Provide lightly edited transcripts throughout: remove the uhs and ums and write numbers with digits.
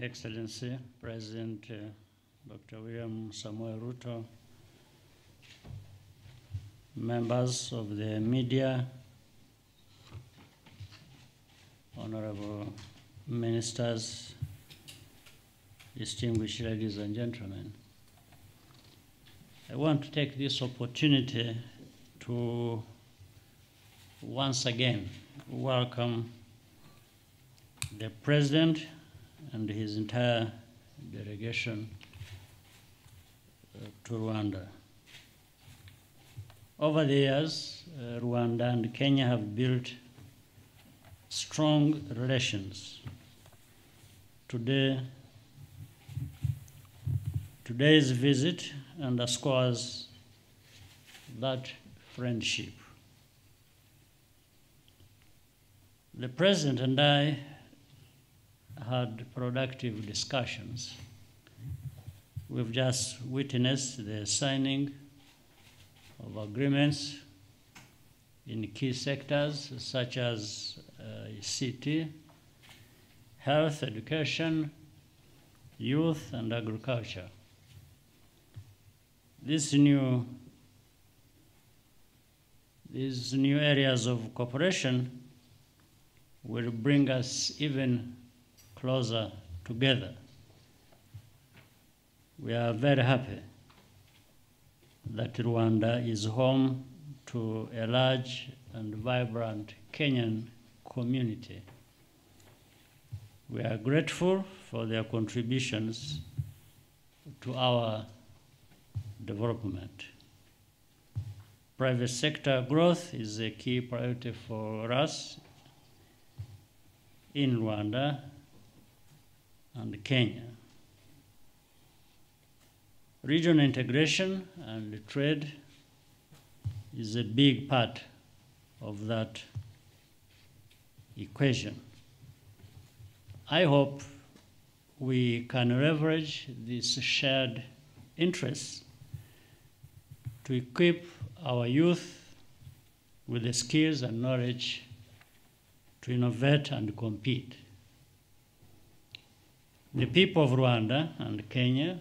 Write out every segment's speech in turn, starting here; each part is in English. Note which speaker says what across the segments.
Speaker 1: Excellency, President Dr. William Samuel Ruto, members of the media, honorable ministers, distinguished ladies and gentlemen. I want to take this opportunity to once again welcome the President and his entire delegation to Rwanda. Over the years, Rwanda and Kenya have built strong relations. Today's visit underscores that friendship. The President and I had productive discussions. We've just witnessed the signing of agreements in key sectors such as ICT, health, education, youth, and agriculture. These new areas of cooperation will bring us even closer together. We are very happy that Rwanda is home to a large and vibrant Kenyan community. We are grateful for their contributions to our development. Private sector growth is a key priority for us in Rwanda and Kenya. Regional integration and trade is a big part of that equation. I hope we can leverage these shared interests to equip our youth with the skills and knowledge to innovate and compete. The people of Rwanda and Kenya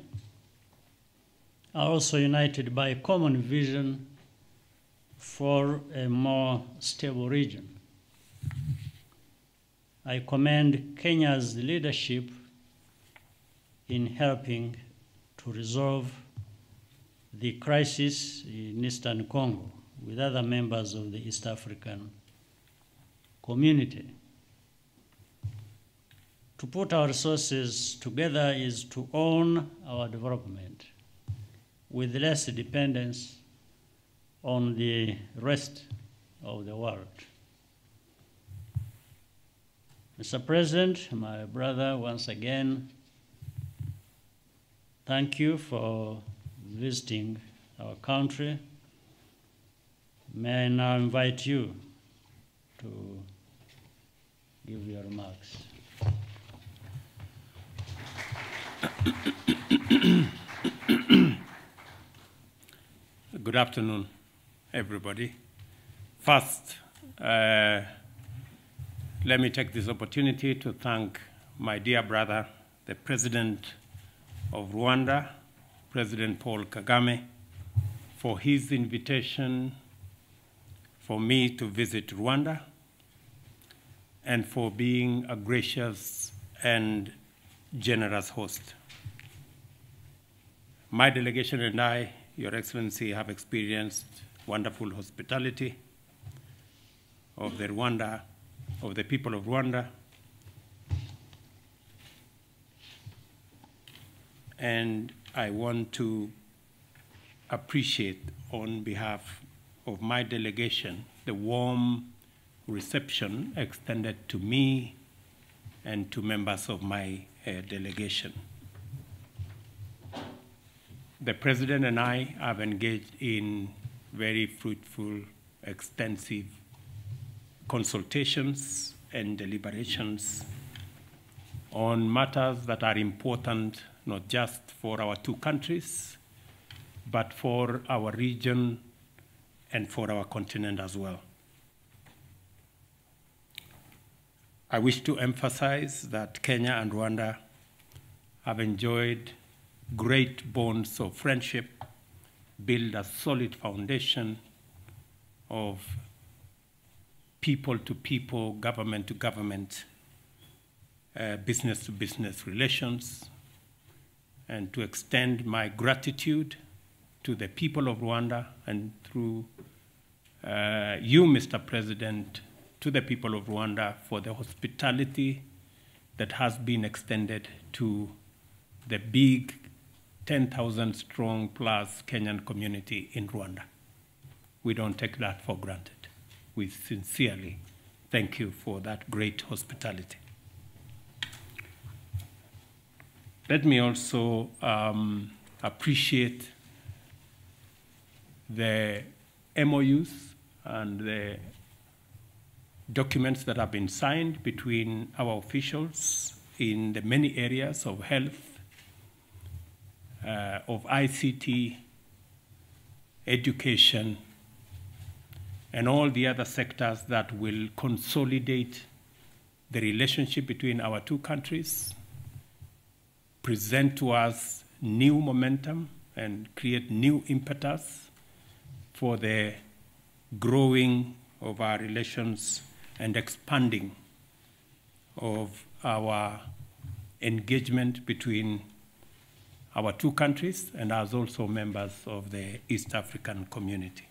Speaker 1: are also united by a common vision for a more stable region. I commend Kenya's leadership in helping to resolve the crisis in Eastern Congo with other members of the East African community. To put our resources together is to own our development with less dependence on the rest of the world. Mr. President, my brother, once again, thank you for visiting our country. May I now invite you to give your remarks.
Speaker 2: Good afternoon, everybody. First, let me take this opportunity to thank my dear brother, the President of Rwanda, President Paul Kagame, for his invitation for me to visit Rwanda and for being a gracious and generous host. My delegation and I, Your Excellency, have experienced wonderful hospitality of the people of Rwanda, and I want to appreciate on behalf of my delegation the warm reception extended to me and to members of my delegation. The President and I have engaged in very fruitful, extensive consultations and deliberations on matters that are important not just for our two countries, but for our region and for our continent as well. I wish to emphasize that Kenya and Rwanda have enjoyed great bonds of friendship, build a solid foundation of people-to-people, government-to-government, business-to-business relations, and to extend my gratitude to the people of Rwanda and through you, Mr. President, to the people of Rwanda for the hospitality that has been extended to the big 10,000 strong plus Kenyan community in Rwanda. We don't take that for granted. We sincerely thank you for that great hospitality. Let me also appreciate the MOUs and the documents that have been signed between our officials in the many areas of health, of ICT, education, and all the other sectors that will consolidate the relationship between our two countries, present to us new momentum, and create new impetus for the growing of our relations and expanding of our engagement between our two countries and as also members of the East African community.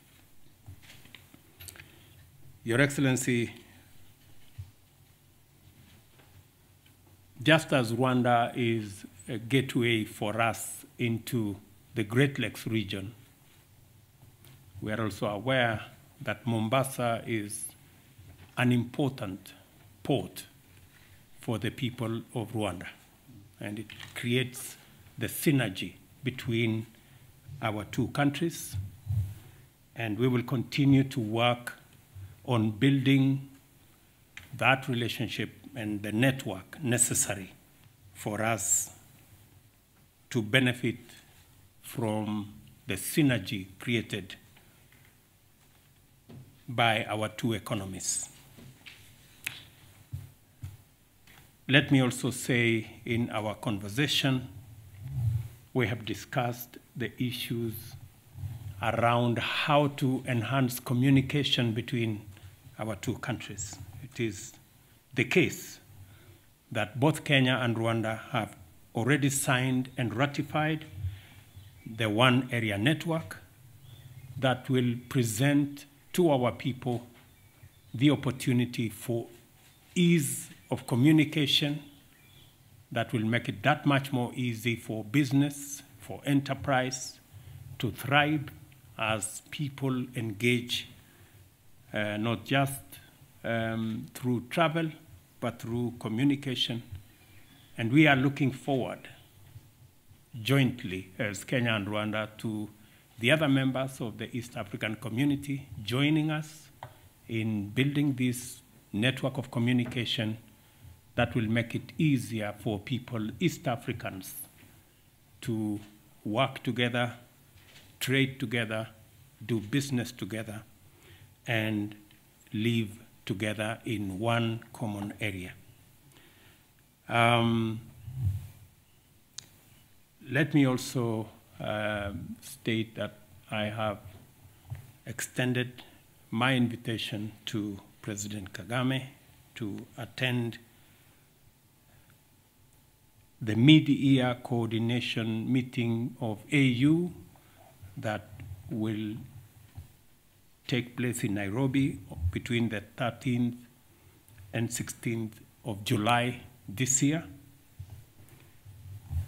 Speaker 2: Your Excellency, just as Rwanda is a gateway for us into the Great Lakes region, we are also aware that Mombasa is an important port for the people of Rwanda, and it creates the synergy between our two countries, and we will continue to work on building that relationship and the network necessary for us to benefit from the synergy created by our two economies. Let me also say, in our conversation, we have discussed the issues around how to enhance communication between our two countries. It is the case that both Kenya and Rwanda have already signed and ratified the One Area Network that will present to our people the opportunity for ease of communication that will make it that much more easy for business, for enterprise to thrive as people engage not just through travel, but through communication. And we are looking forward jointly as Kenya and Rwanda to the other members of the East African community joining us in building this network of communication that will make it easier for people, East Africans, to work together, trade together, do business together, and live together in one common area. Let me also state that I have extended my invitation to President Kagame to attend the mid-year coordination meeting of AU that will take place in Nairobi between the 13th and 16th of July this year.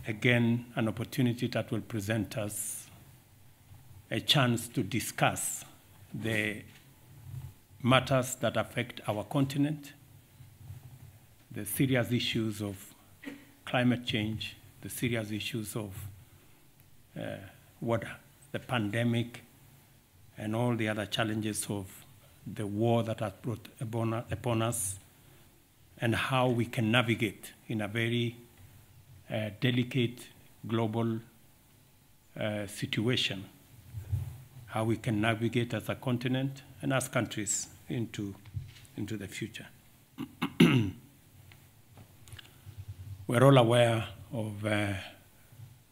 Speaker 2: Again, an opportunity that will present us a chance to discuss the matters that affect our continent, the serious issues of climate change, the serious issues of what the pandemic and all the other challenges of the war that has brought upon us, and how we can navigate in a very delicate global situation, how we can navigate as a continent and as countries into the future. We're all aware of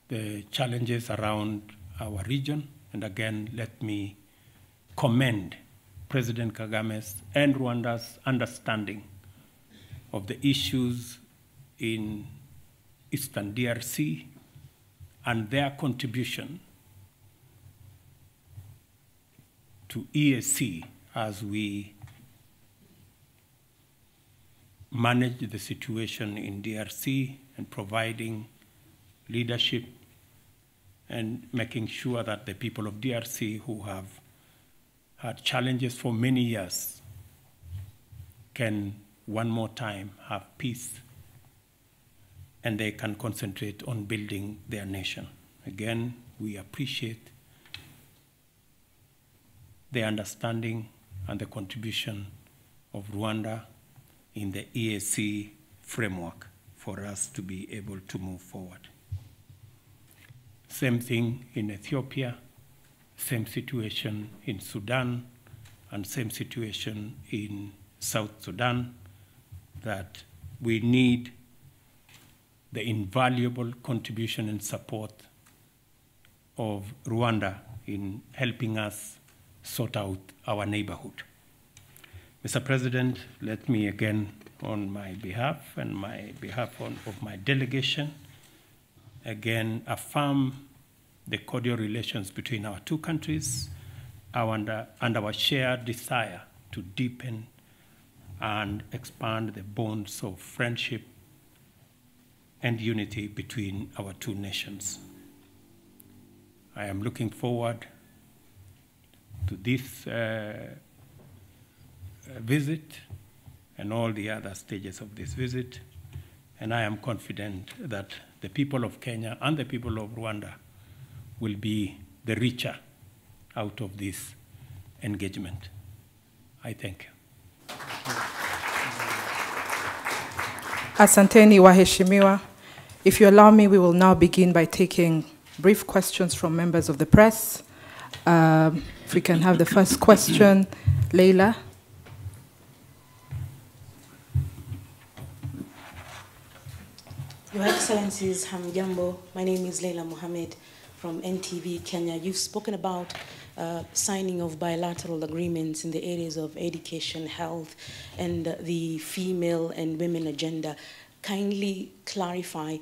Speaker 2: the challenges around our region. And again, let me commend President Kagame's and Rwanda's understanding of the issues in Eastern DRC and their contribution to EAC as we manage the situation in DRC and providing leadership and making sure that the people of DRC who have had challenges for many years can one more time have peace and they can concentrate on building their nation. Again, we appreciate the understanding and the contribution of Rwanda in the EAC framework for us to be able to move forward. Same thing in Ethiopia, same situation in Sudan, and same situation in South Sudan, that we need the invaluable contribution and support of Rwanda in helping us sort out our neighborhood. Mr. President, let me again, on my behalf and of my delegation, again affirm the cordial relations between our two countries and our shared desire to deepen and expand the bonds of friendship and unity between our two nations. I am looking forward to this visit and all the other stages of this visit, and I am confident that the people of Kenya and the people of Rwanda will be the richer out of this engagement. I thank you.
Speaker 3: Asanteni waheshimiwa. If you allow me, we will now begin by taking brief questions from members of the press. If we can have the first question, Leila.
Speaker 4: Your Excellencies, Hamjambo. My name is Leila Mohammed from NTV Kenya. You've spoken about signing of bilateral agreements in the areas of education, health, and the female and women agenda. Kindly clarify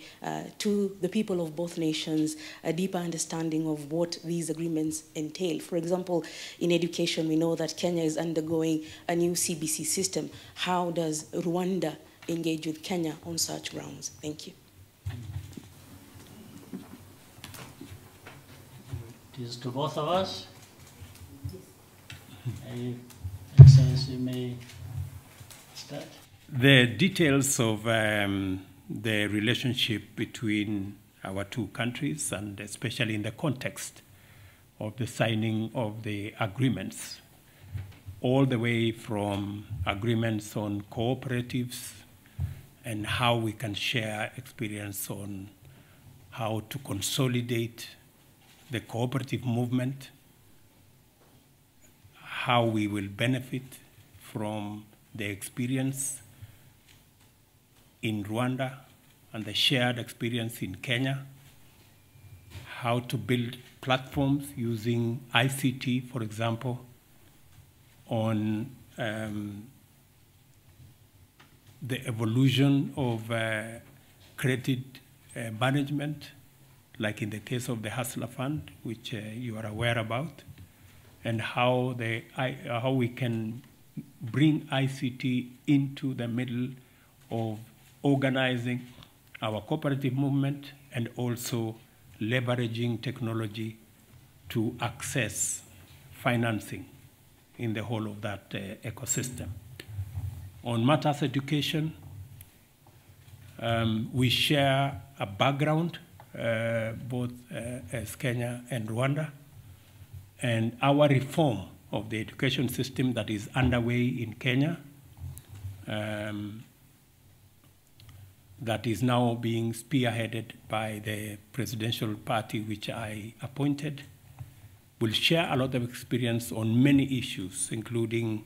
Speaker 4: to the people of both nations a deeper understanding of what these agreements entail. For example, in education, we know that Kenya is undergoing a new CBC system. How does Rwanda engage with Kenya on such grounds? Thank you.
Speaker 1: It is to both of us. Excellency, may start.
Speaker 2: The details of the relationship between our two countries, and especially in the context of the signing of the agreements, all the way from agreements on cooperatives and how we can share experience on how to consolidate the cooperative movement, how we will benefit from the experience in Rwanda and the shared experience in Kenya, how to build platforms using ICT, for example, on the evolution of credit management, like in the case of the Hustler Fund, which you are aware about, and how we can bring ICT into the middle of organizing our cooperative movement and also leveraging technology to access financing in the whole of that ecosystem. On matters education, we share a background, both as Kenya and Rwanda, and our reform of the education system that is underway in Kenya, that is now being spearheaded by the presidential party which I appointed, will share a lot of experience on many issues, including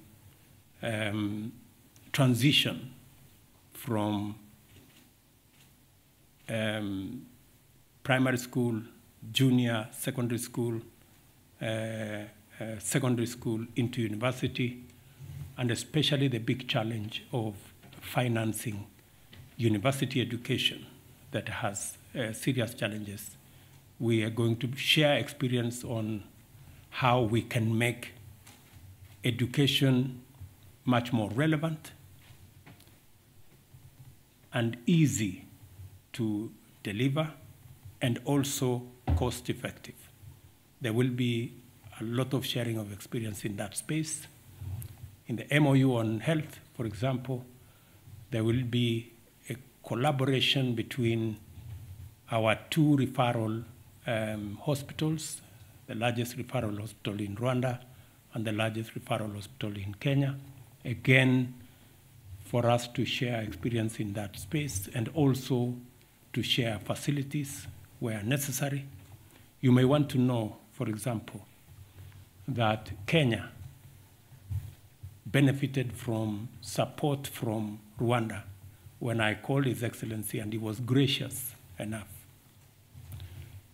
Speaker 2: transition from primary school, junior, secondary school into university, and especially the big challenge of financing university education that has serious challenges. We are going to share experience on how we can make education much more relevant and easy to deliver, and also cost effective. There will be a lot of sharing of experience in that space. In the MOU on health, for example, there will be a collaboration between our two referral hospitals, the largest referral hospital in Rwanda and the largest referral hospital in Kenya, again, for us to share experience in that space and also to share facilities where necessary. You may want to know, for example, that Kenya benefited from support from Rwanda when I called His Excellency, and he was gracious enough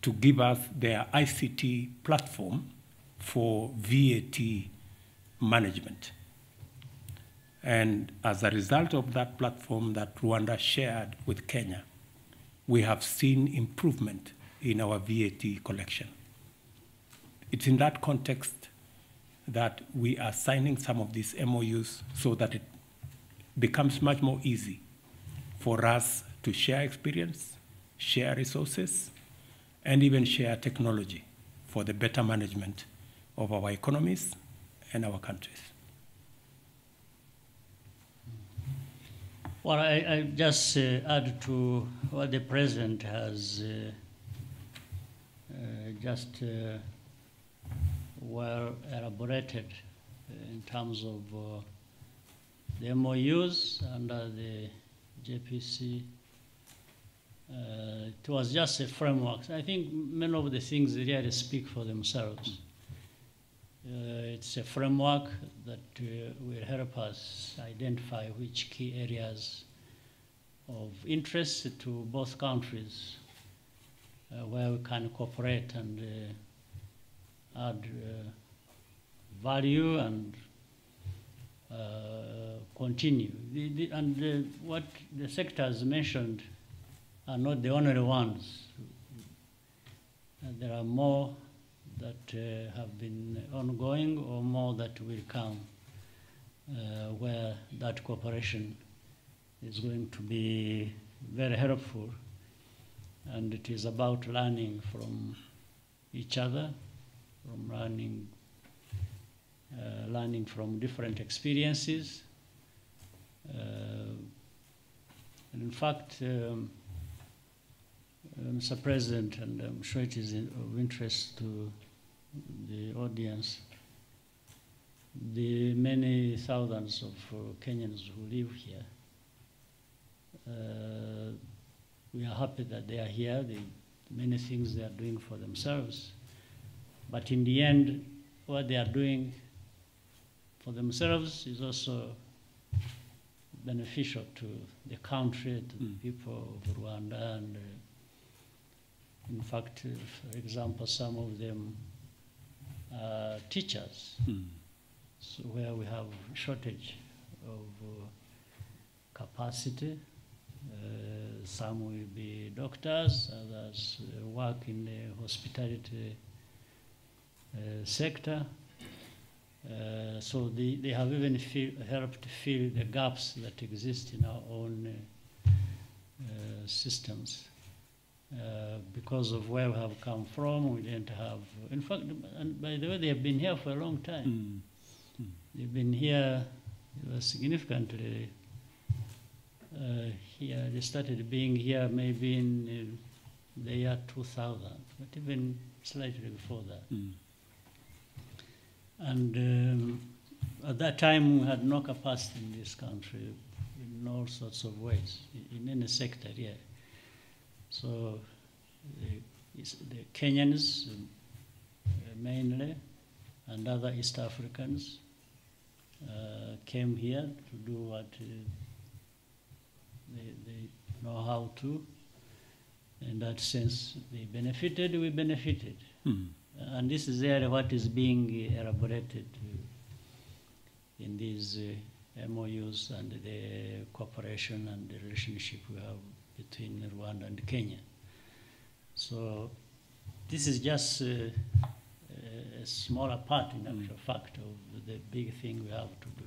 Speaker 2: to give us their ICT platform for VAT management. And as a result of that platform that Rwanda shared with Kenya, we have seen improvement in our VAT collection. It's in that context that we are signing some of these MOUs so that it becomes much more easy for us to share experience, share resources, and even share technology for the better management of our economies and our countries.
Speaker 1: Well, I just add to what the President has just well elaborated in terms of the MOUs under the JPC. It was just a framework. I think many of the things really speak for themselves. It's a framework that will help us identify which key areas of interest to both countries where we can cooperate and add value and continue. What the sectors mentioned are not the only ones. There are more that have been ongoing or more that will come where that cooperation is going to be very helpful. And it is about learning from each other, from learning from different experiences. And in fact, Mr. President, and I'm sure it is of interest to the audience, the many thousands of Kenyans who live here, we are happy that they are here. Many things they are doing for themselves. But in the end, what they are doing for themselves is also beneficial to the country, to the people of Rwanda. And in fact, for example, some of them are teachers, so where we have shortage of capacity. Some will be doctors, others work in the hospitality sector. So they have even helped fill the gaps that exist in our own systems. Because of where we have come from, we didn't have, in fact, and by the way, they have been here for a long time. They've been here significantly here. They started being here maybe in the year 2000, but even slightly before that. And at that time, we had no capacity in this country in all sorts of ways, in any sector here. So the Kenyans mainly and other East Africans came here to do what they know how to. In that sense, they benefited, we benefited.
Speaker 2: Mm.
Speaker 1: And this is really what is being elaborated in these MOUs and the cooperation and the relationship we have between Rwanda and Kenya. So this is just a smaller part, in actual fact, of the big thing we have to do.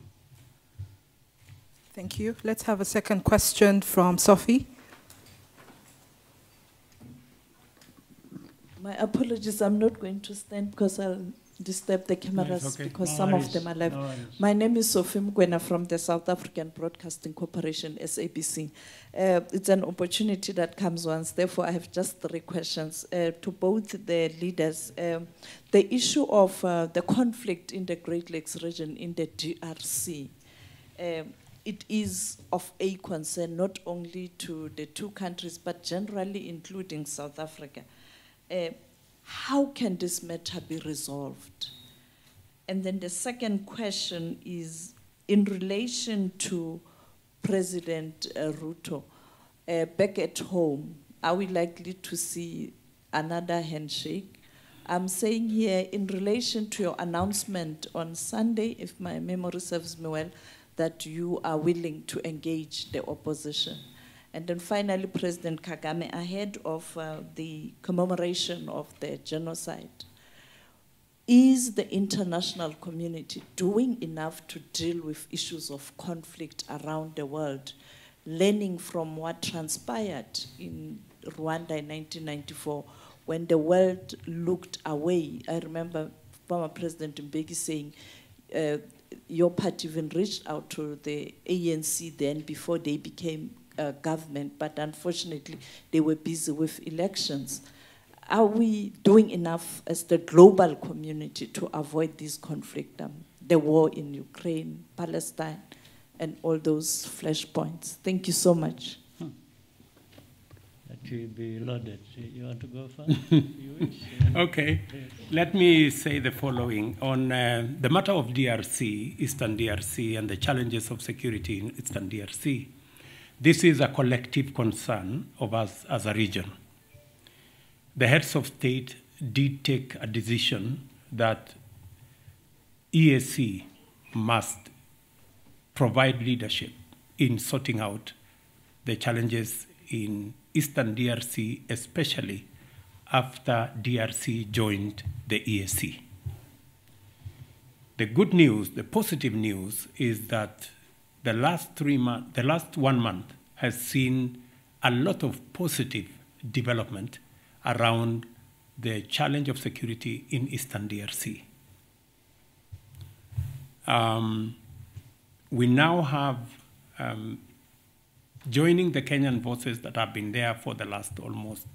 Speaker 3: Thank you. Let's have a second question from Sophie.
Speaker 5: My apologies, I'm not going to stand because I'll disturb the cameras,
Speaker 2: okay.
Speaker 5: because
Speaker 1: No
Speaker 5: some
Speaker 1: worries,
Speaker 5: of them are live.
Speaker 1: no worries.
Speaker 5: My name is Sophie Mkwena from the South African Broadcasting Corporation, SABC. It's an opportunity that comes once, therefore I have just 3 questions to both the leaders. The issue of the conflict in the Great Lakes region in the DRC, it is of a concern not only to the 2 countries, but generally including South Africa. How can this matter be resolved? And then the second question is in relation to President Ruto. Back at home, are we likely to see another handshake? I'm saying here in relation to your announcement on Sunday, if my memory serves me well, that you are willing to engage the opposition. And then finally, President Kagame, ahead of the commemoration of the genocide, is the international community doing enough to deal with issues of conflict around the world, learning from what transpired in Rwanda in 1994 when the world looked away? I remember former President Mbeki saying, your party even reached out to the ANC then before they became government, but unfortunately they were busy with elections. Are we doing enough as the global community to avoid this conflict, the war in Ukraine, Palestine, and all those flashpoints? Thank you so much.
Speaker 1: That will be loaded. You want to go first? You wish?
Speaker 2: Okay. Let me say the following. On the matter of DRC, Eastern DRC, and the challenges of security in Eastern DRC, this is a collective concern of us as a region. The heads of state did take a decision that EAC must provide leadership in sorting out the challenges in Eastern DRC, especially after DRC joined the EAC. The good news, the positive news, is that the last 1 month has seen a lot of positive development around the challenge of security in Eastern DRC. We now have, joining the Kenyan forces that have been there for the last almost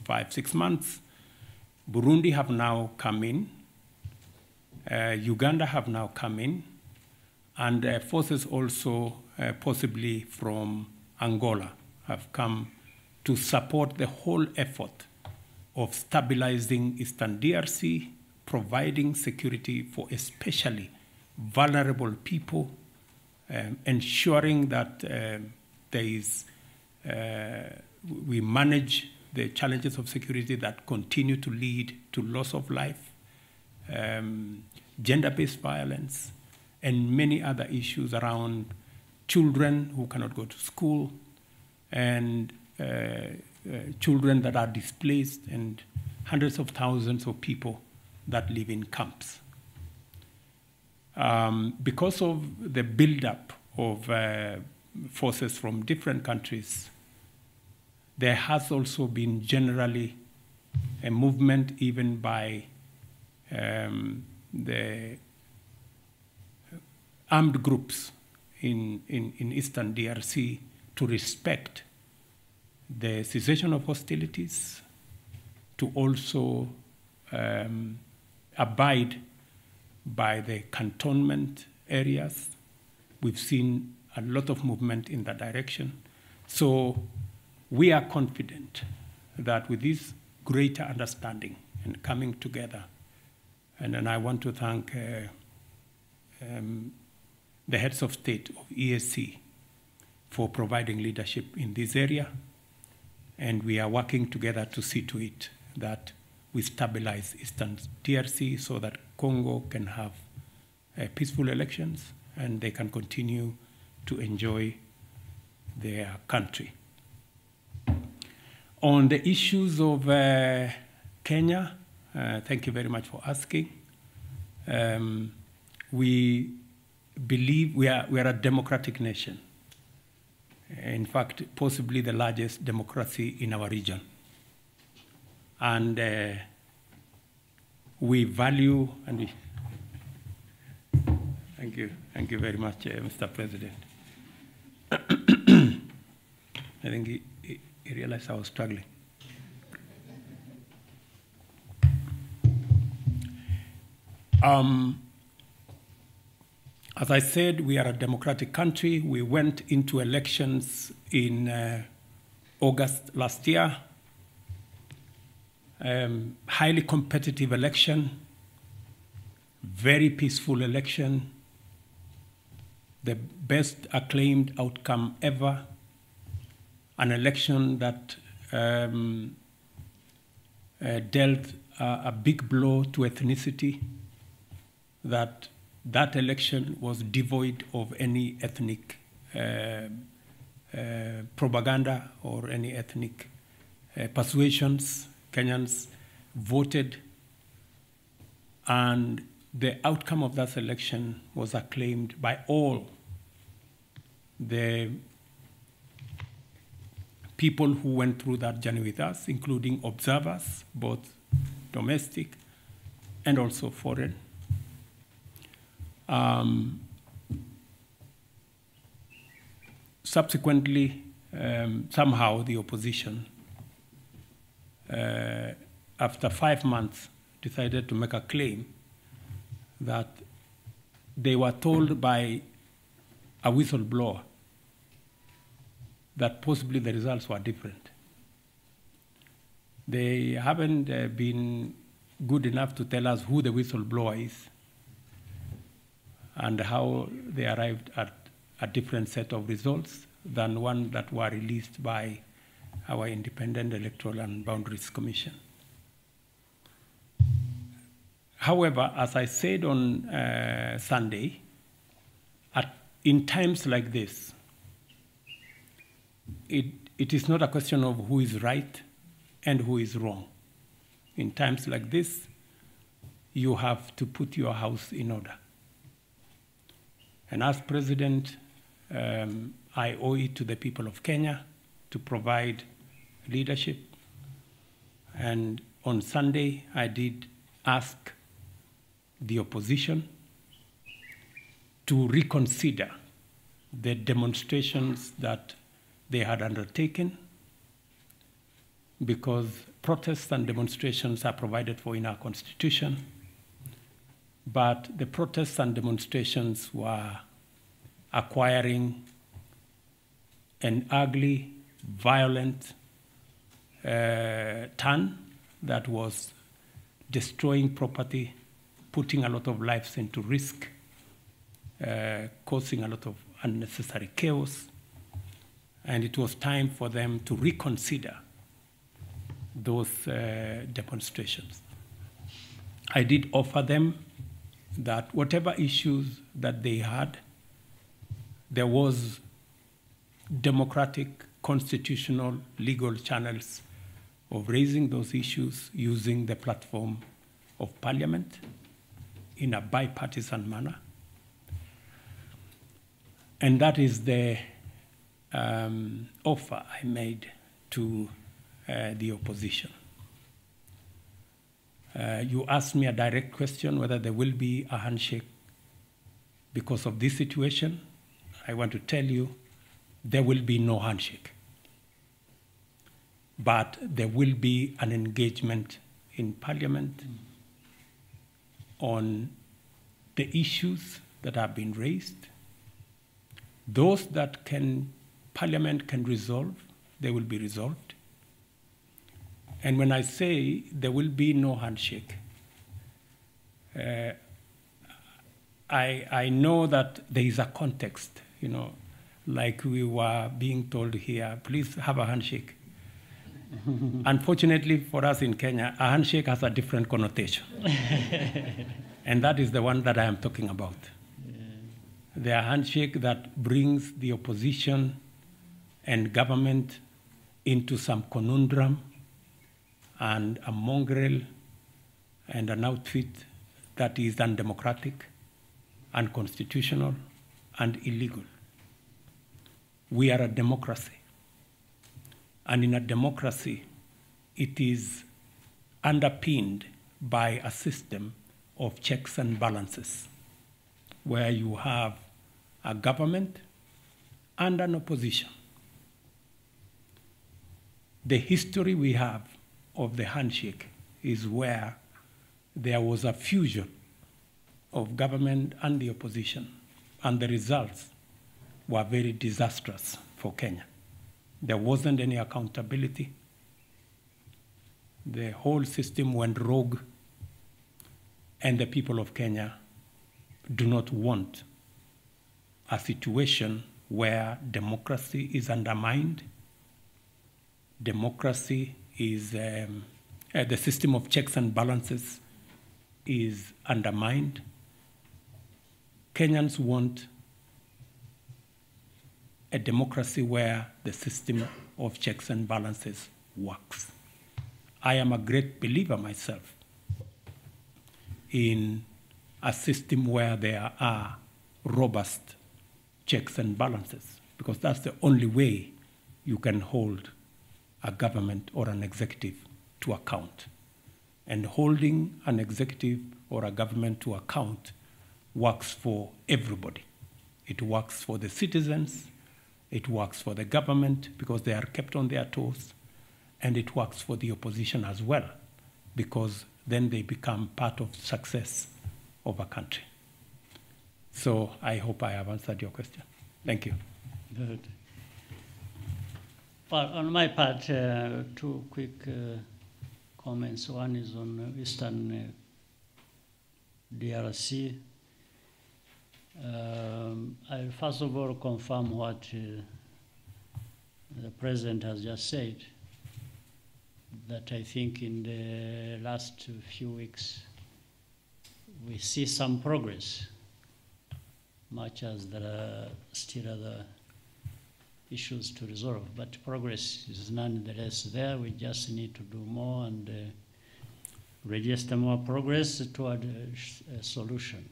Speaker 2: 5-6 months, Burundi have now come in, Uganda have now come in, and forces also possibly from Angola have come to support the whole effort of stabilizing Eastern DRC, providing security for especially vulnerable people, ensuring that we manage the challenges of security that continue to lead to loss of life, gender-based violence, and many other issues around children who cannot go to school, and children that are displaced, and hundreds of thousands of people that live in camps. Because of the buildup of forces from different countries, there has also been generally a movement even by the armed groups in Eastern DRC to respect the cessation of hostilities, to also abide by the cantonment areas. We've seen a lot of movement in that direction. So we are confident that with this greater understanding and coming together, and I want to thank the heads of state of EAC for providing leadership in this area, And we are working together to see to it that we stabilize Eastern DRC so that Congo can have peaceful elections and they can continue to enjoy their country. On the issues of Kenya, thank you very much for asking. We believe we are a democratic nation. In fact, possibly the largest democracy in our region. And we value, and we, thank you very much, Mr. President. I think he realized I was struggling. As I said, we are a democratic country. We went into elections in August last year. Highly competitive election, very peaceful election, the best acclaimed outcome ever, an election that dealt a big blow to ethnicity, that election was devoid of any ethnic propaganda or any ethnic persuasions. Kenyans voted, and the outcome of that election was acclaimed by all the people who went through that journey with us, including observers, both domestic and also foreign. Subsequently, somehow the opposition, after 5 months, decided to make a claim that they were told by a whistleblower that possibly the results were different. They haven't been good enough to tell us who the whistleblower is and how they arrived at a different set of results than one that were released by our Independent Electoral and Boundaries Commission. However, as I said on Sunday, in times like this, it is not a question of who is right and who is wrong. In times like this, you have to put your house in order. And as president, I owe it to the people of Kenya to provide leadership. And on Sunday, I did ask the opposition to reconsider the demonstrations that they had undertaken, because protests and demonstrations are provided for in our constitution, but the protests and demonstrations were acquiring an ugly, violent turn that was destroying property, putting a lot of lives into risk, causing a lot of unnecessary chaos, and it was time for them to reconsider those demonstrations. I did offer them that whatever issues that they had, there was democratic, constitutional, legal channels of raising those issues using the platform of Parliament in a bipartisan manner. And that is the offer I made to the opposition. You asked me a direct question whether there will be a handshake because of this situation. I want to tell you, there will be no handshake. But there will be an engagement in Parliament on the issues that have been raised. Those that Parliament can resolve, they will be resolved. And when I say there will be no handshake, I know that there is a context, like we were being told here, please have a handshake. Unfortunately for us in Kenya, a handshake has a different connotation. And that is the one that I am talking about. The handshake that brings the opposition and government into some conundrum and a mongrel and an outfit that is undemocratic, unconstitutional, and illegal. We are a democracy. And in a democracy, it is underpinned by a system of checks and balances, where you have a government and an opposition. The history we have of the handshake is where there was a fusion of government and the opposition, and the results were very disastrous for Kenya. There wasn't any accountability. The whole system went rogue, and the people of Kenya do not want a situation where democracy is undermined. Democracy is, the system of checks and balances is undermined. Kenyans want a democracy where the system of checks and balances works. I am a great believer myself in a system where there are robust checks and balances, because that's the only way you can hold a government or an executive to account. And holding an executive or a government to account works for everybody. It works for the citizens, it works for the government because they are kept on their toes, and it works for the opposition as well, because then they become part of success of a country. So I hope I have answered your question. Thank you.
Speaker 1: Good. Well, on my part, two quick comments. One is on Eastern DRC. I'll first of all confirm what the President has just said, that I think in the last few weeks we see some progress, much as there are still other issues to resolve, but progress is nonetheless there. We just need to do more and register more progress toward a solution.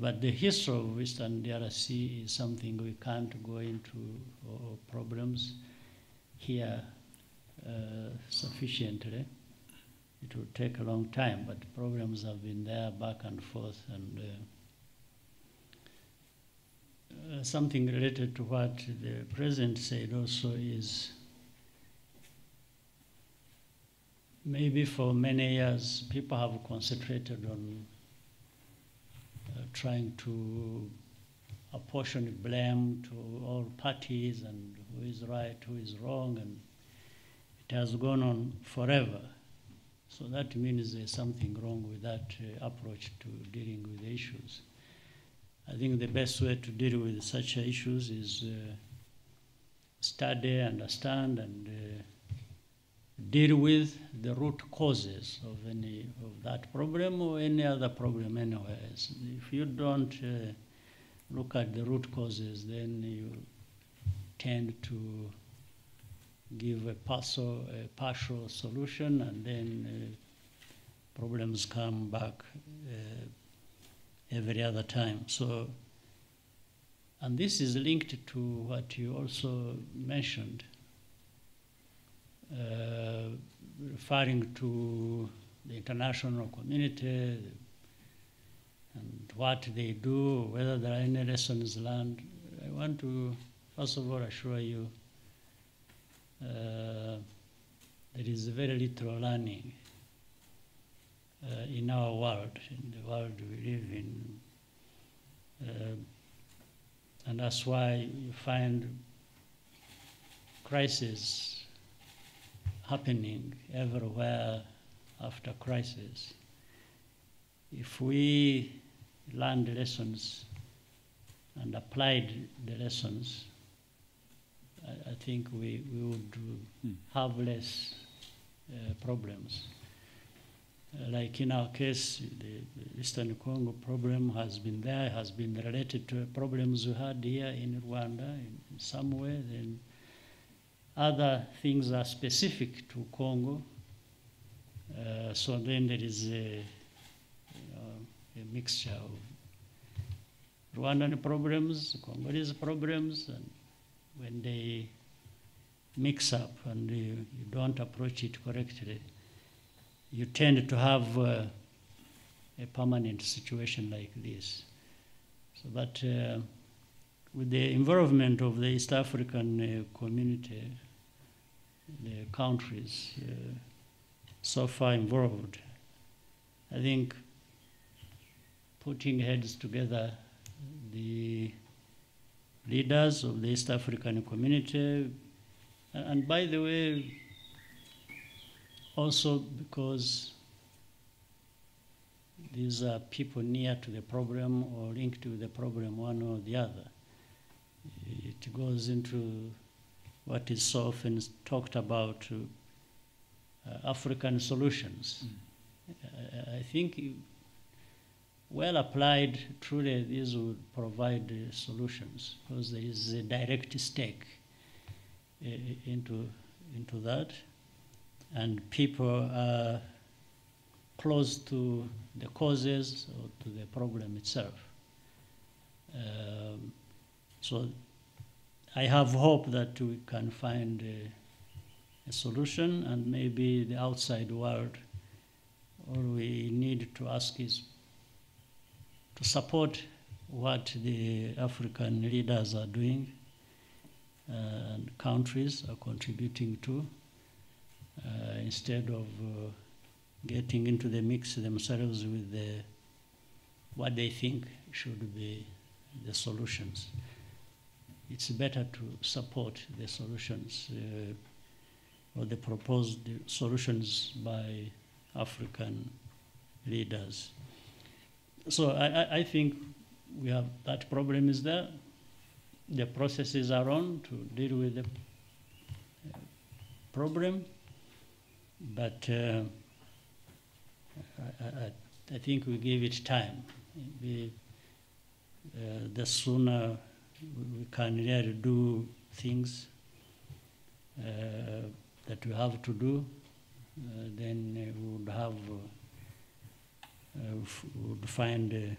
Speaker 1: But the history of Western DRC is something we can't go into problems here sufficiently. It will take a long time, but problems have been there back and forth. And something related to what the President said also is maybe for many years people have concentrated on trying to apportion blame to all parties and who is right, who is wrong, and it has gone on forever. So that means there's something wrong with that approach to dealing with the issues. I think the best way to deal with such issues is study, understand, and deal with the root causes of any of that problem or any other problem anywhere else. If you don't look at the root causes, then you tend to give a partial solution, and then problems come back every other time. So, and this is linked to what you also mentioned, referring to the international community and what they do, whether there are any lessons learned. I want to, first of all, assure you there is very little learning in our world, in the world we live in. And that's why you find crises happening everywhere after crisis. If we learned lessons and applied the lessons, I think we would have less problems. Like in our case, the Eastern Congo problem has been there, has been related to problems we had here in Rwanda in some way. Then other things are specific to Congo. So then there is a mixture of Rwandan problems, Congolese problems, and when they mix up and you don't approach it correctly, you tend to have a permanent situation like this. So, but with the involvement of the East African community, the countries so far involved, I think putting heads together, the leaders of the East African community, and by the way, also because these are people near to the problem or linked to the problem, one or the other. It goes into what is so often talked about, African solutions. I think well applied, truly these would provide solutions, because there is a direct stake into that, and people are close to the causes or to the problem itself. So I have hope that we can find a solution, and maybe the outside world, all we need to ask is to support what the African leaders are doing and countries are contributing to, instead of getting into the mix themselves with what they think should be the solutions. It's better to support the solutions or the proposed solutions by African leaders. So I think we have that problem is there. The processes are on to deal with the problem, but I think we give it time. The sooner we can really do things that we have to do, then we would have would find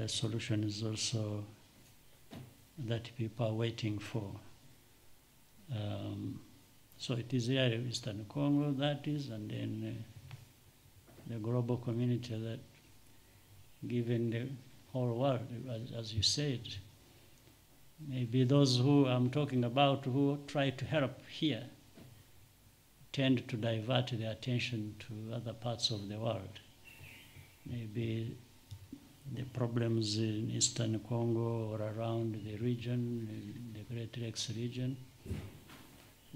Speaker 1: solutions also that people are waiting for. So it is here in Eastern Congo, that is, and then the global community that, given the whole world, as you said, maybe those who I'm talking about who try to help here tend to divert their attention to other parts of the world. Maybe the problems in Eastern Congo or around the region, the Great Lakes region,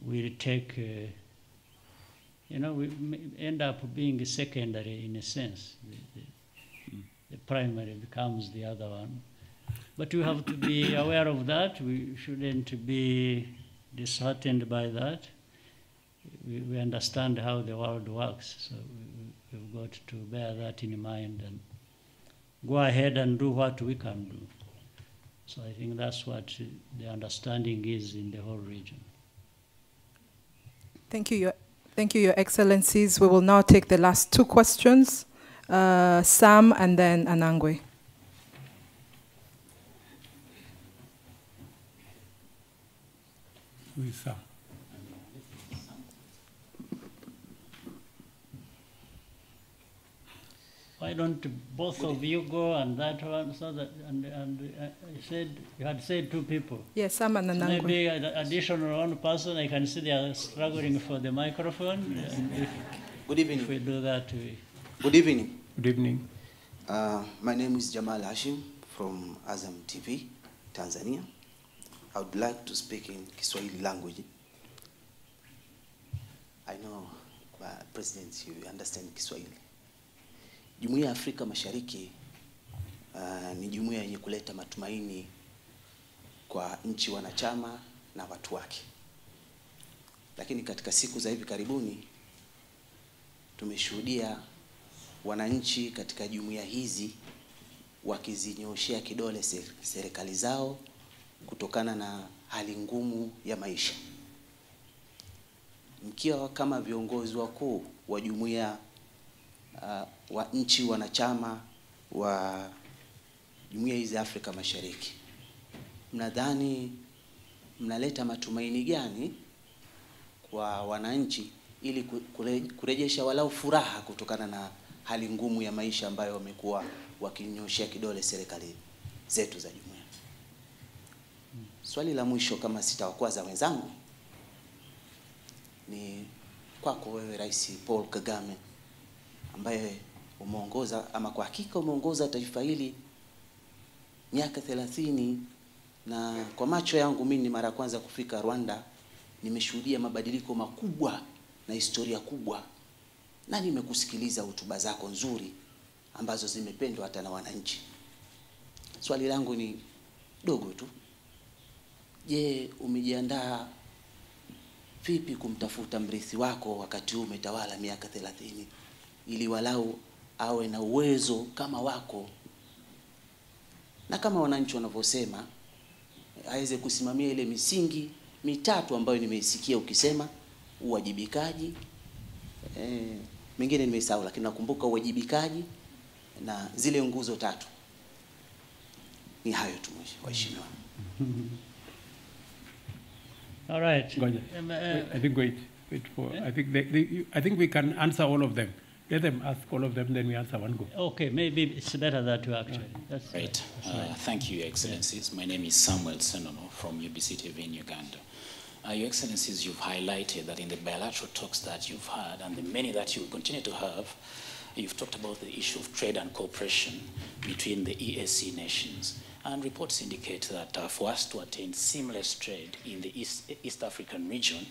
Speaker 1: will take, we end up being secondary in a sense. The primary becomes the other one. But we have to be aware of that. We shouldn't be disheartened by that. We understand how the world works, so we've got to bear that in mind and go ahead and do what we can do. So I think that's what the understanding is in the whole region.
Speaker 3: Thank you, Your Excellencies. We will now take the last two questions, Sam and then Anangwe.
Speaker 2: Who is Sam?
Speaker 1: Why don't both of you go and that one, so that and I said you had said two people.
Speaker 3: Yes, Sam and Anangwe.
Speaker 1: Maybe an additional one person. I can see they are struggling for the microphone.
Speaker 6: Good evening.
Speaker 1: If we do that,
Speaker 6: Good evening.
Speaker 2: Good evening.
Speaker 6: My name is Jamal Hashim from Azam TV, Tanzania. I would like to speak in Kiswahili language. I know, President, you understand Kiswahili. Jumuiya ya Afrika Mashariki ni jumuiya yenye kuleta matumaini kwa nchi wanachama na watu wake. Lakini katika siku za hivi karibuni tumeshuhudia wananchi katika jumuiya hizi wakizinyoshea kidole serikali zao kutokana na hali ngumu ya maisha. Mkiwa kama viongozi wakuu wa jumuiya wa nchi wanachama wa jumuiya hizi Afrika Mashariki, mnadhani mnaleta matumaini gani kwa wananchi ili kurejesha walau furaha kutokana na hali ngumu ya maisha ambayo wamekuwa wakinyoshea kidole serikali zetu za jumuiya? Swali la mwisho, kama sitawakwaza wenzangu, ni kwako wewe Rais Paul Kagame, ambaye umeongoza, ama kwa hakika umeongoza taifa hili miaka 30, na kwa macho yangu mimi mara kwanza kufika Rwanda nimeshuhudia mabadiliko makubwa na historia kubwa, na nimekusikiliza hotuba zako nzuri ambazo zimependwa hata na wananchi. Swali langu ni dogo tu. Je, umejiandaa vipi kumtafuta mrithi wako wakati huu umetawala miaka 30, ili walau awe na uwezo kama wako, na kama wananchi wanavyosema aweze kusimamia ile misingi mitatu ambayo nimeisikia ukisema: uwajibikaji, mengine nimesahau lakini nakumbuka uwajibikaji na zile nguzo tatu. Ni hayo tu mheshimiwa.
Speaker 1: All right.
Speaker 2: I think wait for. I think we can answer all of them. Let them ask all of them, then we answer one go.
Speaker 1: Okay, maybe it's better that way actually. That's
Speaker 7: right. Thank you, Your Excellencies. My name is Samuel Senono from UBC TV in Uganda. Your Excellencies, you've highlighted that in the bilateral talks that you've had and the many that you will continue to have, you've talked about the issue of trade and cooperation between the EAC nations. And reports indicate that for us to attain seamless trade in the East African region,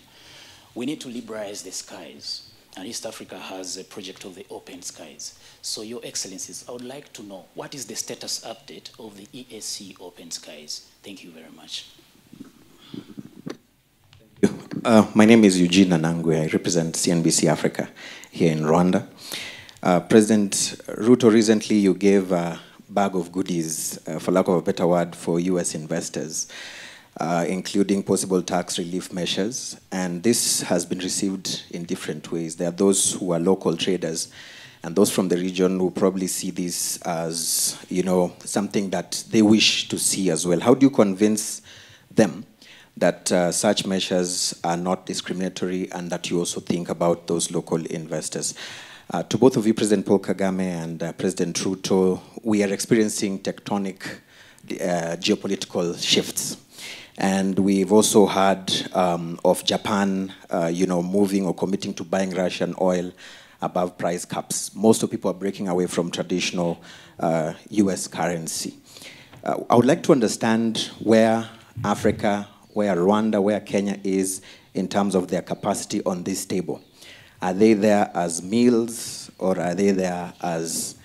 Speaker 7: we need to liberalize the skies. And East Africa has a project of the open skies. So, Your Excellencies, I would like to know what is the status update of the EAC open skies. Thank you very much.
Speaker 8: My name is Eugene Anangwe. I represent CNBC Africa here in Rwanda. President Ruto, recently you gave a bag of goodies, for lack of a better word, for US investors, including possible tax relief measures. And this has been received in different ways. There are those who are local traders and those from the region who probably see this as, you know, something that they wish to see as well. How do you convince them that such measures are not discriminatory and that you also think about those local investors? To both of you, President Paul Kagame and President Ruto, we are experiencing tectonic geopolitical shifts. And we've also heard of Japan, you know, moving or committing to buying Russian oil above price caps. Most of people are breaking away from traditional US currency. I would like to understand where Africa, where Rwanda, where Kenya is in terms of their capacity on this table. Are they there as meals, or are they there as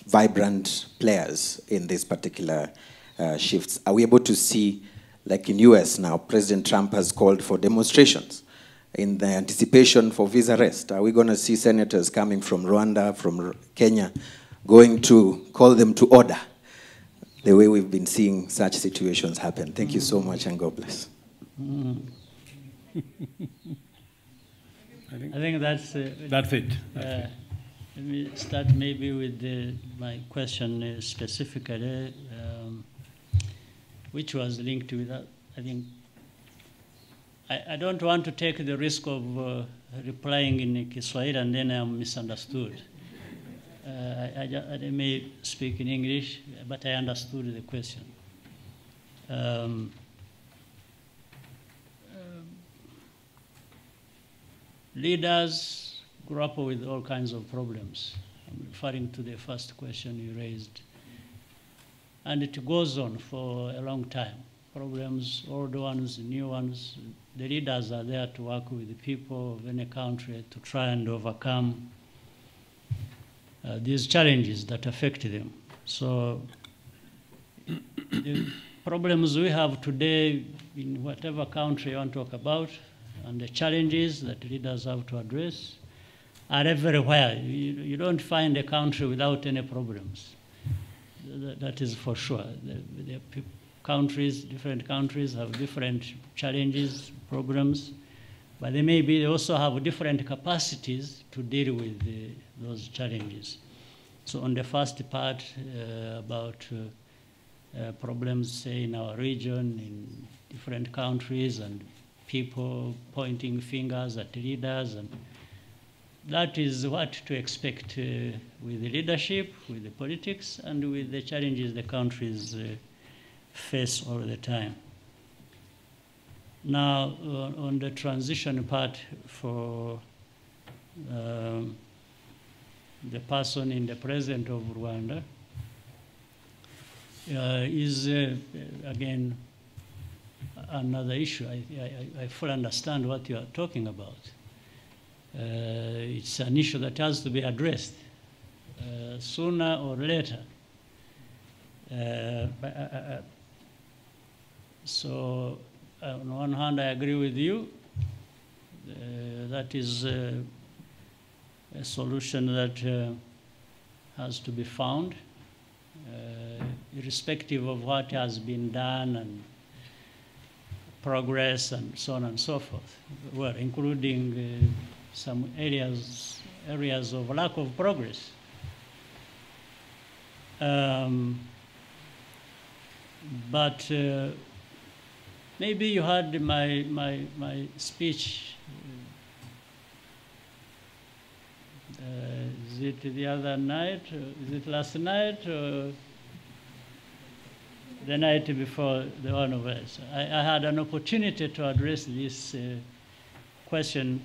Speaker 8: vibrant players in these particular shifts? Are we able to see, like in US now, President Trump has called for demonstrations in the anticipation for visa rest? Are we going to see senators coming from Rwanda, from Kenya, going to call them to order, the way we've been seeing such situations happen? Thank you so much, and God bless.
Speaker 1: I think that's it.
Speaker 2: That's it.
Speaker 1: Let me start maybe with my question specifically, which was linked with that. I think I don't want to take the risk of replying in Kiswahili and then I'm misunderstood. I may speak in English, but I understood the question. Leaders grapple with all kinds of problems. I'm referring to the first question you raised. And it goes on for a long time. Problems, old ones, new ones. The leaders are there to work with the people of any country to try and overcome these challenges that affect them. So problems we have today in whatever country you want to talk about, and the challenges that leaders have to address are everywhere. You don't find a country without any problems. That is for sure. The different countries have different challenges, problems, but they also have different capacities to deal with those challenges. So on the first part about problems, say, in our region, in different countries, and people pointing fingers at leaders, and that is what to expect with the leadership, with the politics, and with the challenges the countries face all the time. Now, on the transition part for the person in the president of Rwanda, is, again, another issue. I fully understand what you are talking about. It's an issue that has to be addressed sooner or later. So on one hand, I agree with you. That is a solution that has to be found, irrespective of what has been done and progress and so on and so forth. Well, including some areas of lack of progress. But maybe you heard my speech. Is it the other night? Is it last night? Or the night before the one of us? I had an opportunity to address this question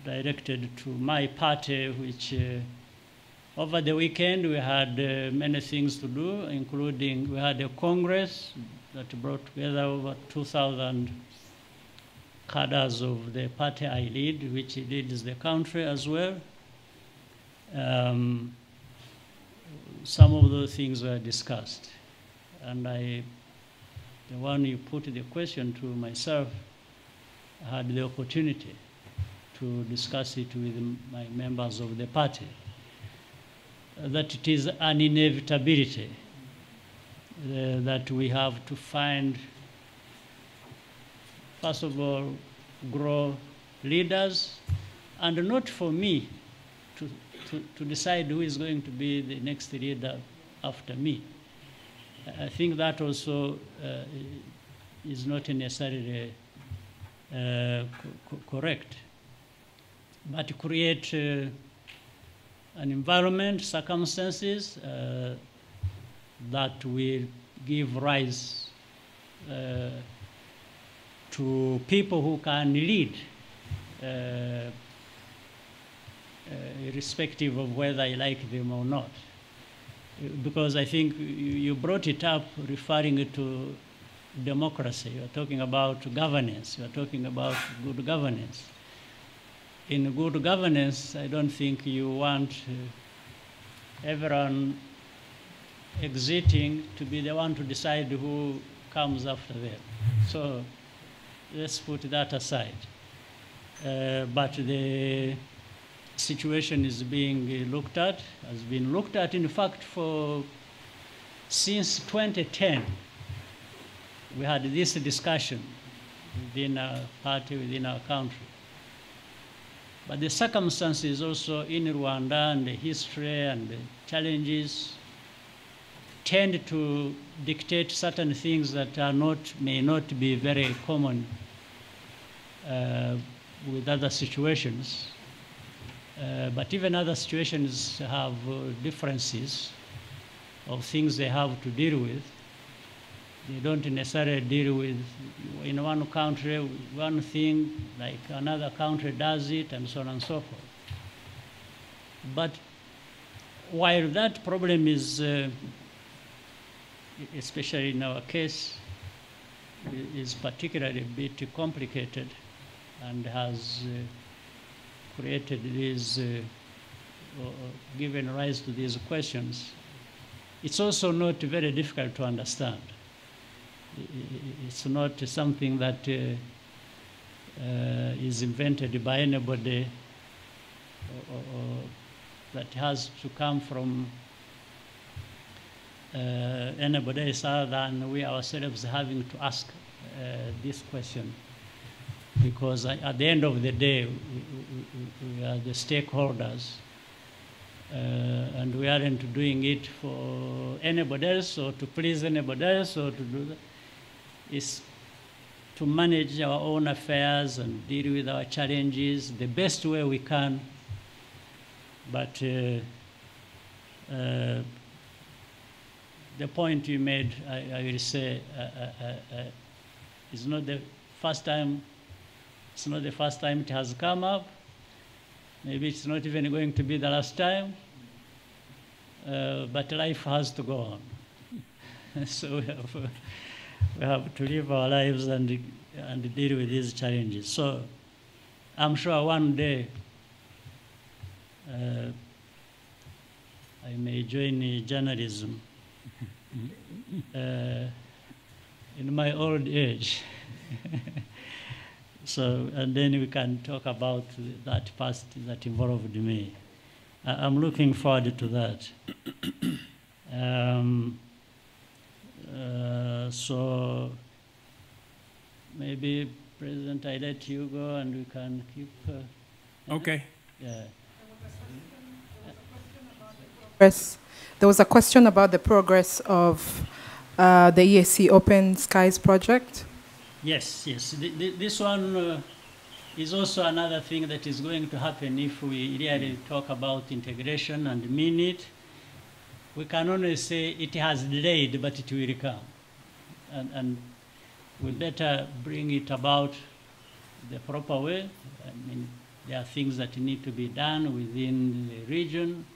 Speaker 1: directed to my party, which over the weekend we had many things to do, including we had a Congress that brought together over 2,000 cadres of the party I lead, which leads the country as well. Some of those things were discussed. And the one you put the question to myself, I had the opportunity to discuss it with my members of the party, that it is an inevitability that we have to find, first of all, grow leaders, and not for me to decide who is going to be the next leader after me. I think that also is not necessarily correct, but to create an environment, circumstances that will give rise to people who can lead, irrespective of whether I like them or not. Because I think you brought it up referring to democracy. You're talking about governance. You're talking about good governance. In good governance, I don't think you want everyone exiting to be the one to decide who comes after them. So let's put that aside. But the situation is being looked at, has been looked at, in fact, since 2010. We had this discussion within our party, within our country. But the circumstances also in Rwanda and the history and the challenges tend to dictate certain things that may not be very common with other situations. But even other situations have differences of things they have to deal with. They don't necessarily deal with, in one country, one thing, like another country does it, and so on and so forth. But while that problem is, especially in our case, is particularly a bit complicated and has created these, given rise to these questions, it's also not very difficult to understand. It's not something that is invented by anybody or that has to come from anybody else other than we ourselves having to ask this question. Because at the end of the day, we are the stakeholders, and we aren't doing it for anybody else or to please anybody else or to do that. It's to manage our own affairs and deal with our challenges the best way we can. But the point you made, I will say, is not the first time. It's not the first time it has come up. Maybe it's not even going to be the last time. But life has to go on. So we have to live our lives and deal with these challenges. So I'm sure one day I may join journalism in my old age. So, and then we can talk about that past that involved me. I'm looking forward to that. So maybe, President, I let you go and we can keep.
Speaker 2: Okay.
Speaker 1: Yeah.
Speaker 3: There was a question about the progress of the EAC Open Skies project.
Speaker 1: Yes, yes. This one is also another thing that is going to happen if we really talk about integration and mean it. We can only say it has delayed, but it will come. And we better bring it about the proper way. I mean, there are things that need to be done within the region,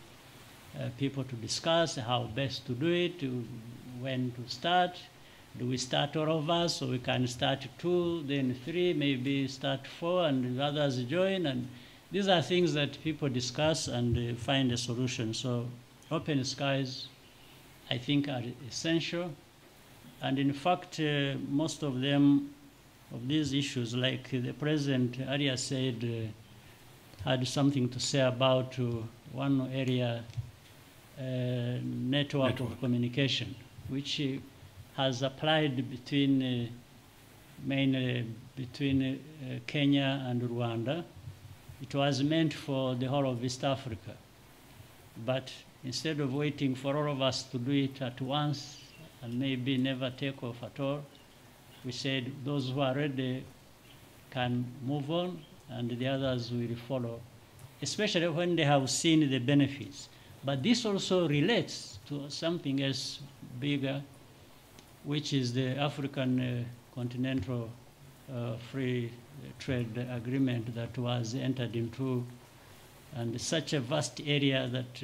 Speaker 1: people to discuss how best to do it, when to start. Do we start all of us, so we can start 2, then 3, maybe start 4, and the others join? And these are things that people discuss and find a solution. So open skies, I think, are essential. And in fact, most of them, of these issues, like the President earlier said, had something to say about one area, network of communication, which has applied between mainly between Kenya and Rwanda. It was meant for the whole of East Africa. But instead of waiting for all of us to do it at once and maybe never take off at all, we said those who are ready can move on and the others will follow, especially when they have seen the benefits. But this also relates to something else bigger, which is the African Continental Free Trade Agreement that was entered into, and such a vast area that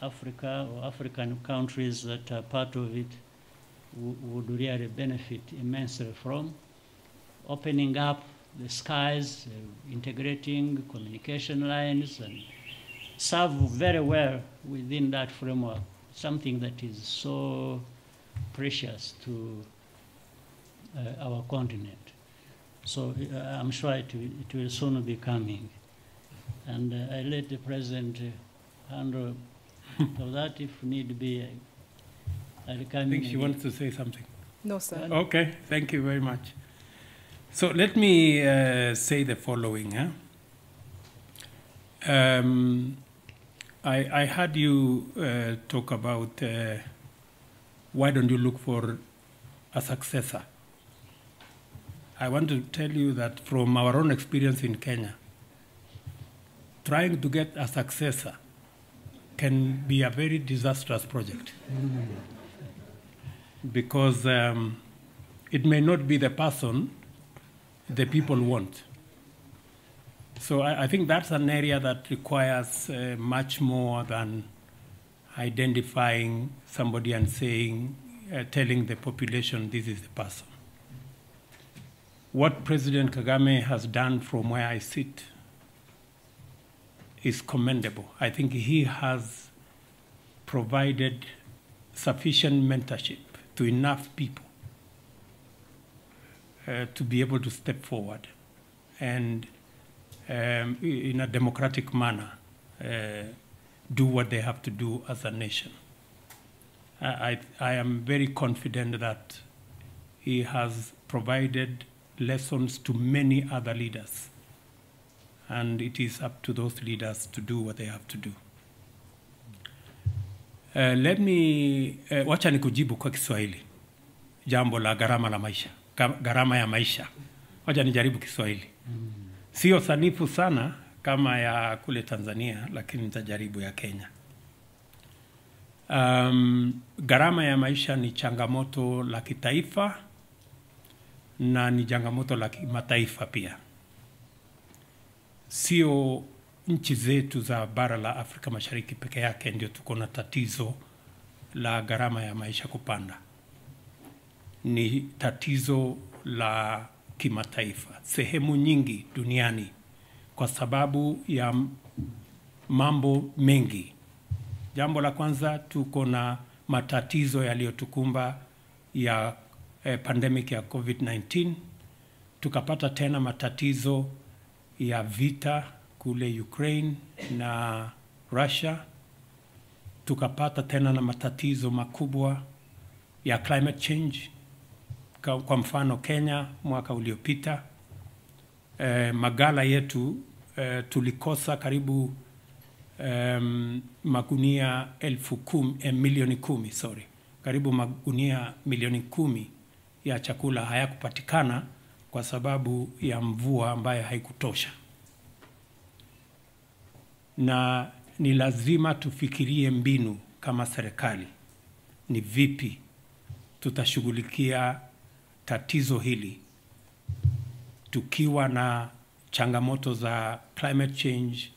Speaker 1: Africa or African countries that are part of it would really benefit immensely from, opening up the skies, integrating communication lines, and serve very well within that framework, something that is so precious to our continent. So I'm sure it will soon be coming. And I let the President handle of that if need be. I'll come
Speaker 2: I think
Speaker 1: in
Speaker 2: she
Speaker 1: again.
Speaker 2: wants to say something.
Speaker 3: No, sir.
Speaker 2: Okay, thank you very much. So let me say the following. I heard you talk about why don't you look for a successor? I want to tell you that from our own experience in Kenya, trying to get a successor can be a very disastrous project. Because it may not be the person the people want. So I think that's an area that requires much more than identifying somebody and saying, telling the population this is the person. What President Kagame has done from where I sit is commendable. I think he has provided sufficient mentorship to enough people to be able to step forward and in a democratic manner do what they have to do as a nation. I am very confident that he has provided lessons to many other leaders, and it is up to those leaders to do what they have to do. Let me wacha nikujibu kwa Kiswahili jambo la gharama la maisha, gharama ya maisha. Wacha nijaribu Kiswahili. Sio sanifu sana kama ya kule Tanzania, lakini nitajaribu ya Kenya. Gharama ya maisha ni changamoto la kitaifa na ni changamoto la kimataifa pia. Sio nchi zetu za bara la Afrika Mashariki peke yake ndio tuko na tatizo la gharama ya maisha kupanda. Ni tatizo la kimataifa, sehemu nyingi duniani, kwa sababu ya mambo mengi. Jambo la kwanza, tuko na matatizo yaliyotukumba ya pandemic ya COVID-19. Tukapata tena matatizo ya vita kule Ukraine na Russia. Tukapata tena na matatizo makubwa ya climate change. Kwa mfano Kenya mwaka uliopita, magala yetu tulikosa karibu magunia milioni 10, karibu magunia milioni 10 ya chakula hayakupatikana kwa sababu ya mvua ambayo haikutosha. Na ni lazima tufikirie mbinu kama serikali, ni vipi tutashughulikia tatizo hili tukiwa na changamoto za climate change,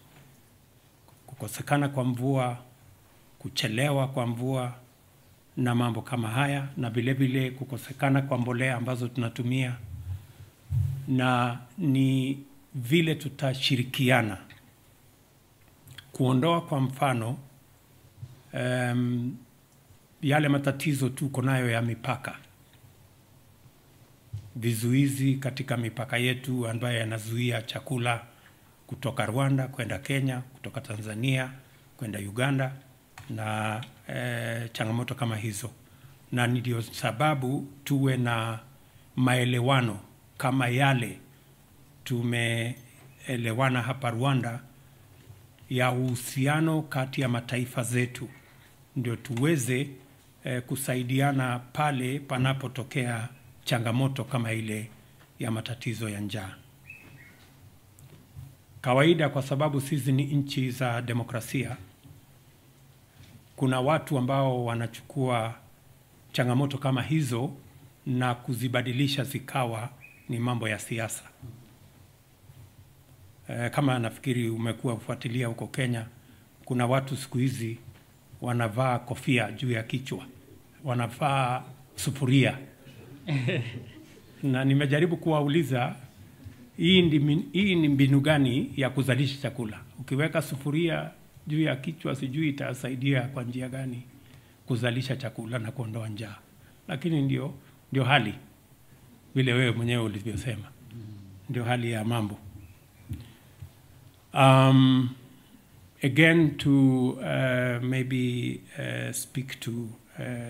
Speaker 2: kukosekana kwa mvua, kuchelewa kwa mvua na mambo kama haya, na vile vile kukosekana kwa mbolea ambazo tunatumia, na ni vile tutashirikiana kuondoa kwa mfano yale matatizo tuko nayo ya mipaka, vizuizi katika mipaka yetu ambayo yanazuia chakula kutoka Rwanda kwenda Kenya, kutoka Tanzania kwenda Uganda, na changamoto kama hizo. Na ndio sababu tuwe na maelewano kama yale tumeelewana hapa Rwanda ya uhusiano kati ya mataifa zetu, ndio tuweze kusaidiana pale panapotokea changamoto kama ile ya matatizo ya njaa. Kawaida, kwa sababu sisi ni nchi za demokrasia, kuna watu ambao wanachukua changamoto kama hizo na kuzibadilisha zikawa ni mambo ya siasa. Kama nafikiri umekuwa ufuatilia huko Kenya, kuna watu siku hizi wanavaa kofia juu ya kichwa, wanavaa sufuria. Na nimejaribu kuwauliza, hii ni mbinu gani ya kuzalisha chakula? Ukiweka sufuria juu ya kichwa, sijui itasaidia kwa njia gani kuzalisha chakula na kuondoa njaa. Lakini ndio hali vile wewe mwenyewe ulivyosema, ndio hali ya mambo. Again, to maybe speak to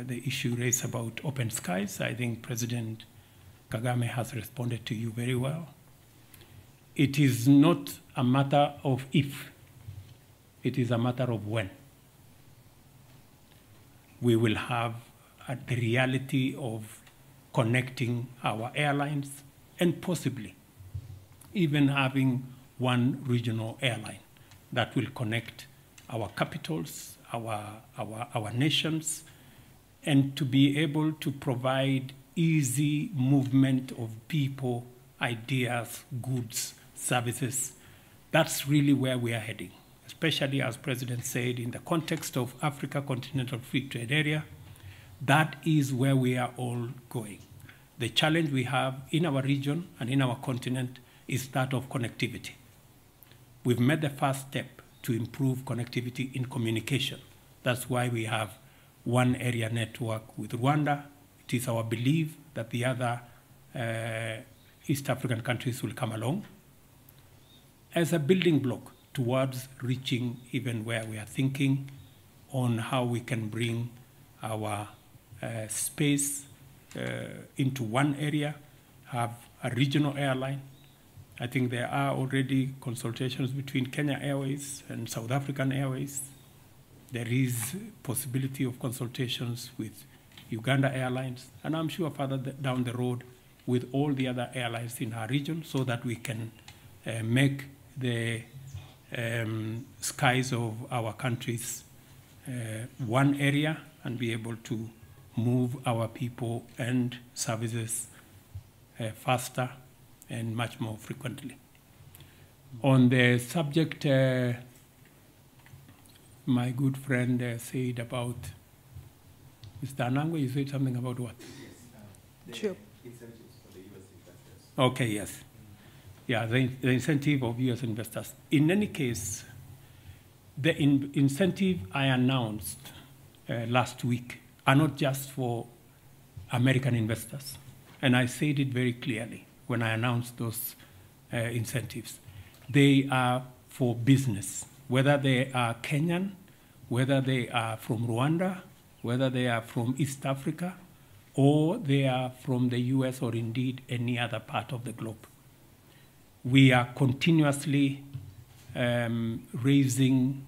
Speaker 2: the issue raised about open skies, I think President Kagame has responded to you very well. It is not a matter of if, it is a matter of when. We will have the reality of connecting our airlines and possibly even having one regional airline that will connect our capitals, our nations, and to be able to provide easy movement of people, ideas, goods, services. That's really where we are heading, especially, as President said, in the context of Africa Continental Free Trade Area. That is where we are all going. The challenge we have in our region and in our continent is that of connectivity. We've made the first step to improve connectivity in communication. That's why we have one area network with Rwanda. It is our belief that the other East African countries will come along as a building block towards reaching even where we are thinking on how we can bring our space into one area, have a regional airline. I think there are already consultations between Kenya Airways and South African Airways. There is possibility of consultations with Uganda Airlines, and I'm sure further down the road with all the other airlines in our region, so that we can make the skies of our countries one area and be able to move our people and services faster and much more frequently. On the subject, my good friend said about, Mr. Anangwe, you said something about what?
Speaker 3: Sure.
Speaker 8: Incentives for the US investors.
Speaker 2: Okay, yes. Yeah, the incentive of US investors. In any case, the incentive I announced last week are not just for American investors. And I said it very clearly when I announced those incentives. They are for business, whether they are Kenyan, whether they are from Rwanda, whether they are from East Africa, or they are from the US or indeed any other part of the globe. We are continuously raising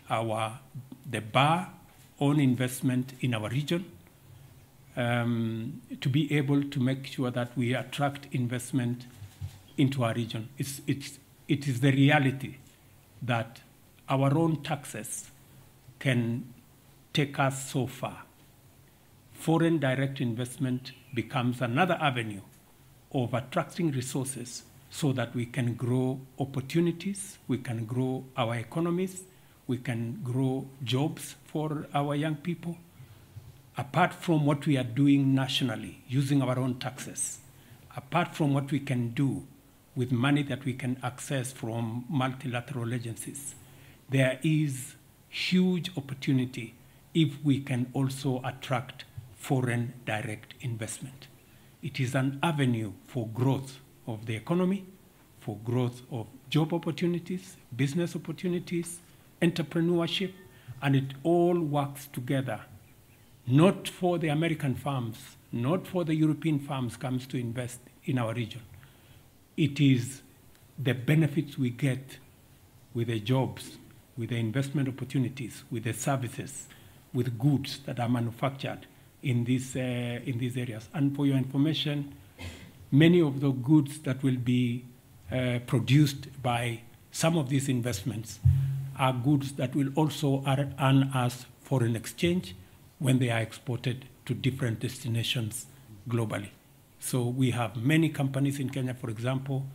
Speaker 2: the bar on investment in our region to be able to make sure that we attract investment into our region. It is the reality that our own taxes can take us so far. Foreign direct investment becomes another avenue of attracting resources so that we can grow opportunities, we can grow our economies, we can grow jobs for our young people. Apart from what we are doing nationally, using our own taxes, apart from what we can do with money that we can access from multilateral agencies, there is huge opportunity if we can also attract foreign direct investment. It is an avenue for growth of the economy, for growth of job opportunities, business opportunities, entrepreneurship, and it all works together. Not for the American firms, not for the European firms comes to invest in our region. It is the benefits we get with the jobs, with the investment opportunities, with the services, with goods that are manufactured in these areas. And for your information, many of the goods that will be produced by some of these investments are goods that will also earn us foreign exchange when they are exported to different destinations globally. So we have many companies in Kenya, for example,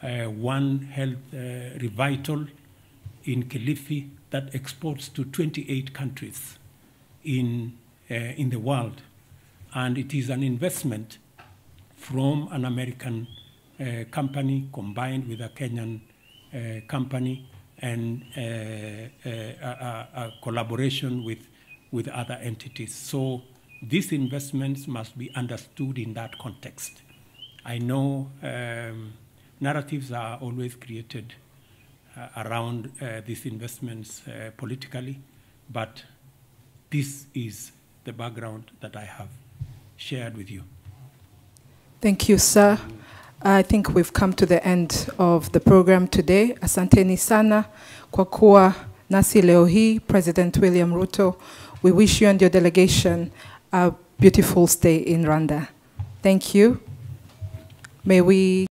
Speaker 2: One Health Revital in Kilifi that exports to 28 countries in the world. And it is an investment from an American company combined with a Kenyan company and a collaboration with other entities. So these investments must be understood in that context. I know narratives are always created around these investments politically, but this is the background that I have shared with you.
Speaker 3: Thank you, sir. I think we've come to the end of the program today. Asanteni sana kwa kuwa nasi leo hii, President William Ruto. We wish you and your delegation a beautiful stay in Rwanda. Thank you. May we